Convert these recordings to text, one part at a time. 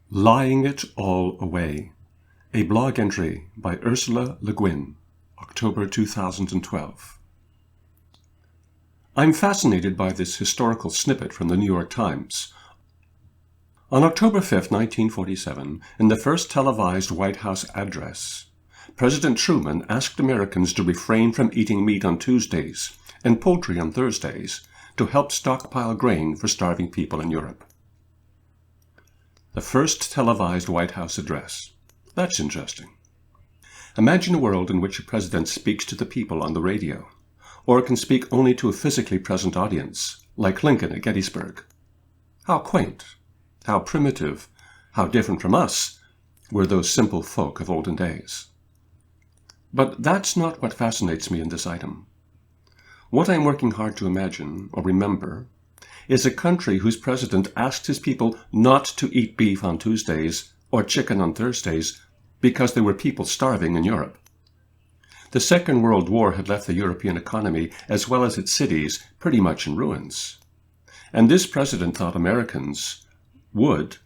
Lying It All Away, a blog entry by Ursula Le Guin, October 2012. I'm fascinated by this historical snippet from the New York Times. On October 5, 1947, in the first televised White House address, President Truman asked Americans to refrain from eating meat on Tuesdays and poultry on Thursdays to help stockpile grain for starving people in Europe. The first televised White House address. That's interesting. Imagine a world in which a president speaks to the people on the radio, or can speak only to a physically present audience, like Lincoln at Gettysburg. How quaint, how primitive, how different from us were those simple folk of olden days. But that's not what fascinates me in this item. What I'm working hard to imagine, or remember, is a country whose president asked his people not to eat beef on Tuesdays or chicken on Thursdays because there were people starving in Europe. The Second World War had left the European economy, as well as its cities, pretty much in ruins. And this president thought Americans would,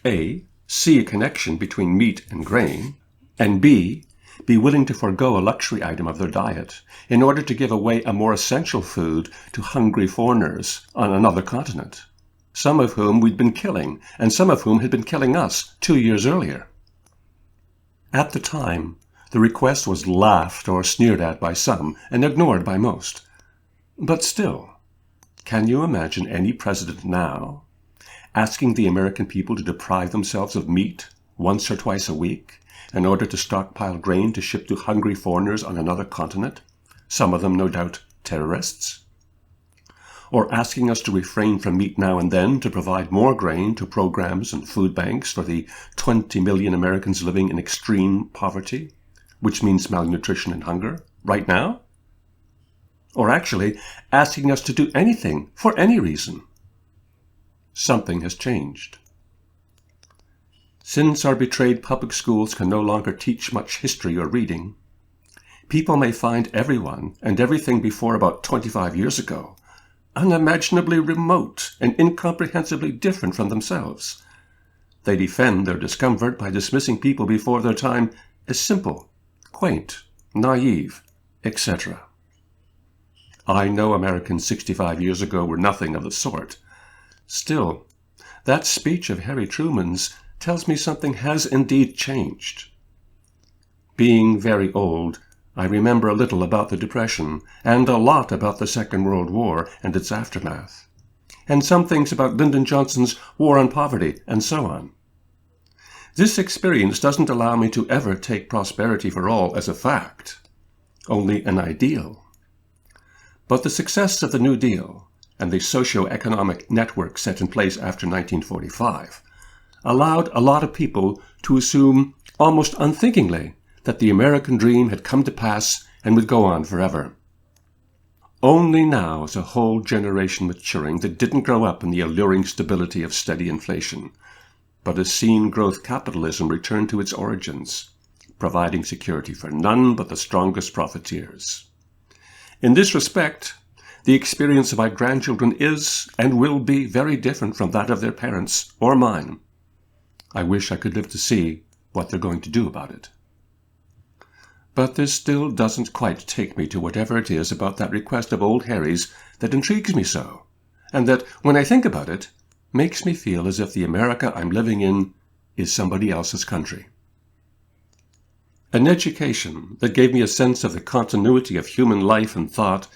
A, see a connection between meat and grain, and B, be willing to forego a luxury item of their diet in order to give away a more essential food to hungry foreigners on another continent, some of whom we'd been killing, and some of whom had been killing us 2 years earlier. At the time, the request was laughed or sneered at by some and ignored by most. But still, can you imagine any president now asking the American people to deprive themselves of meat once or twice a week in order to stockpile grain to ship to hungry foreigners on another continent, some of them no doubt terrorists? Or asking us to refrain from meat now and then to provide more grain to programs and food banks for the 20 million Americans living in extreme poverty, which means malnutrition and hunger, right now? Or actually asking us to do anything for any reason? Something has changed. Since our betrayed public schools can no longer teach much history or reading, people may find everyone and everything before about 25 years ago unimaginably remote and incomprehensibly different from themselves. They defend their discomfort by dismissing people before their time as simple, quaint, naive, etc. I know Americans 65 years ago were nothing of the sort. Still, that speech of Harry Truman's tells me something has indeed changed. Being very old, I remember a little about the Depression, and a lot about the Second World War and its aftermath, and some things about Lyndon Johnson's War on Poverty, and so on. This experience doesn't allow me to ever take prosperity for all as a fact, only an ideal. But the success of the New Deal, and the socio-economic network set in place after 1945, allowed a lot of people to assume, almost unthinkingly, that the American dream had come to pass and would go on forever. Only now is a whole generation maturing that didn't grow up in the alluring stability of steady inflation, but has seen growth capitalism return to its origins, providing security for none but the strongest profiteers. In this respect, the experience of my grandchildren is and will be very different from that of their parents or mine. I wish I could live to see what they're going to do about it. But this still doesn't quite take me to whatever it is about that request of old Harry's that intrigues me so, and that, when I think about it, makes me feel as if the America I'm living in is somebody else's country. An education that gave me a sense of the continuity of human life and thought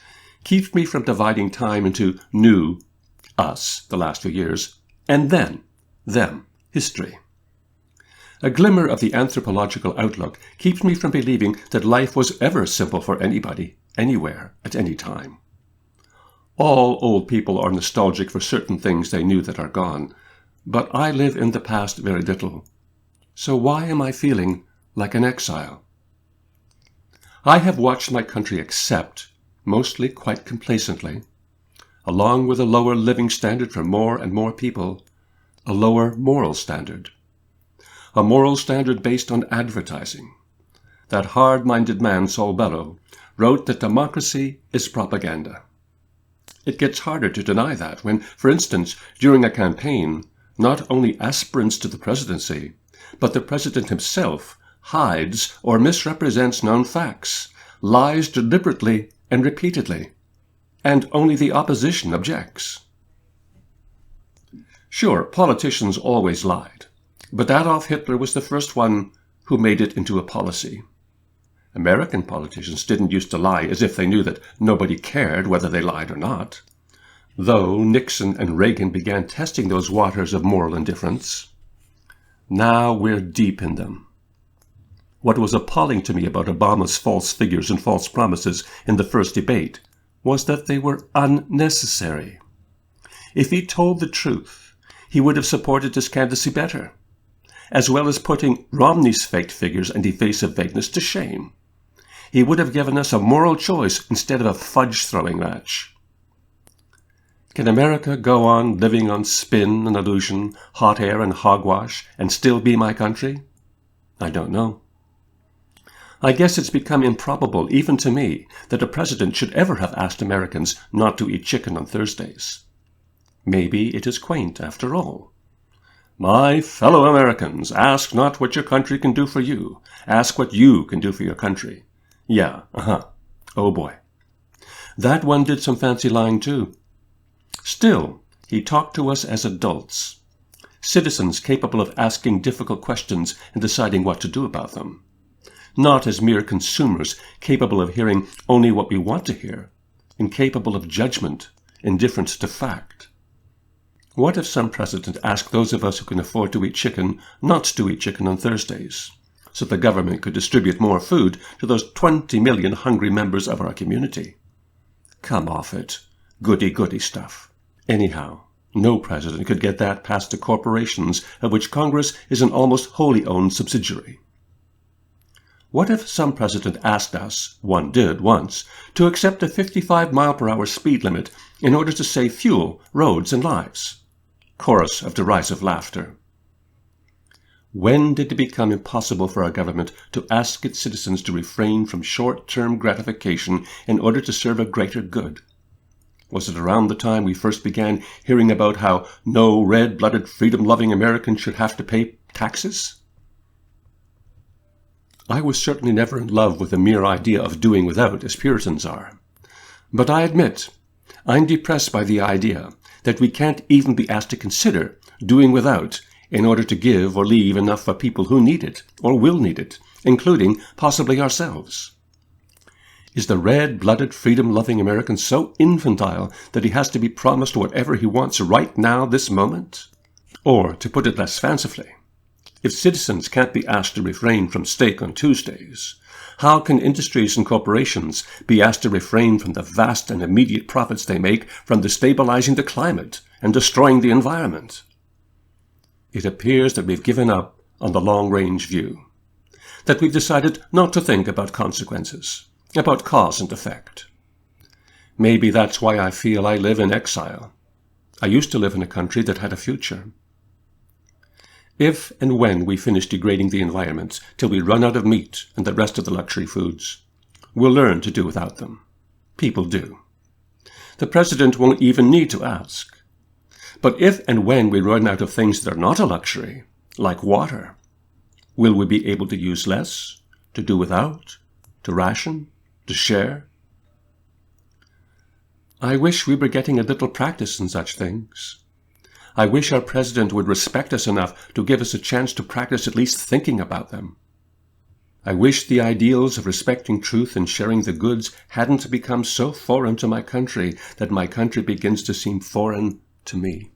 keeps me from dividing time into new, us, the last few years, and then, them, history. A glimmer of the anthropological outlook keeps me from believing that life was ever simple for anybody, anywhere, at any time. All old people are nostalgic for certain things they knew that are gone, but I live in the past very little. So why am I feeling like an exile? I have watched my country accept, mostly quite complacently, along with a lower living standard for more and more people, a lower moral standard. A moral standard based on advertising. That hard-minded man, Saul Bellow, wrote that democracy is propaganda. It gets harder to deny that when, for instance, during a campaign, not only aspirants to the presidency, but the president himself hides or misrepresents known facts, lies deliberately and repeatedly, and only the opposition objects. Sure, politicians always lied, but Adolf Hitler was the first one who made it into a policy. American politicians didn't used to lie as if they knew that nobody cared whether they lied or not, though Nixon and Reagan began testing those waters of moral indifference. Now we're deep in them. What was appalling to me about Obama's false figures and false promises in the first debate was that they were unnecessary. If he told the truth, he would have supported his candidacy better, as well as putting Romney's faked figures and evasive vagueness to shame. He would have given us a moral choice instead of a fudge-throwing match. Can America go on living on spin and illusion, hot air and hogwash, and still be my country? I don't know. I guess it's become improbable, even to me, that a president should ever have asked Americans not to eat chicken on Thursdays. Maybe it is quaint, after all. My fellow Americans, ask not what your country can do for you. Ask what you can do for your country. Yeah, Oh boy. That one did some fancy lying too. Still, he talked to us as adults, citizens capable of asking difficult questions and deciding what to do about them, not as mere consumers capable of hearing only what we want to hear, incapable of judgment, indifferent to fact. What if some president asked those of us who can afford to eat chicken not to eat chicken on Thursdays, so the government could distribute more food to those 20 million hungry members of our community? Come off it. Goody-goody stuff. Anyhow, no president could get that past the corporations of which Congress is an almost wholly owned subsidiary. What if some president asked us, one did once, to accept a 55-mile-per-hour speed limit in order to save fuel, roads, and lives? Chorus of derisive laughter. When did it become impossible for our government to ask its citizens to refrain from short-term gratification in order to serve a greater good? Was it around the time we first began hearing about how no red-blooded, freedom-loving American should have to pay taxes? I was certainly never in love with the mere idea of doing without, as Puritans are. But I admit, I'm depressed by the idea that we can't even be asked to consider doing without in order to give or leave enough for people who need it, or will need it, including possibly ourselves. Is the red-blooded, freedom-loving American so infantile that he has to be promised whatever he wants right now, this moment? Or, to put it less fancifully, if citizens can't be asked to refrain from steak on Tuesdays, how can industries and corporations be asked to refrain from the vast and immediate profits they make from destabilizing the climate and destroying the environment? It appears that we've given up on the long-range view, that we've decided not to think about consequences, about cause and effect. Maybe that's why I feel I live in exile. I used to live in a country that had a future. If and when we finish degrading the environment till we run out of meat and the rest of the luxury foods, we'll learn to do without them. People do. The president won't even need to ask. But if and when we run out of things that are not a luxury, like water, will we be able to use less, to do without, to ration, to share? I wish we were getting a little practice in such things. I wish our president would respect us enough to give us a chance to practice at least thinking about them. I wish the ideals of respecting truth and sharing the goods hadn't become so foreign to my country that my country begins to seem foreign to me.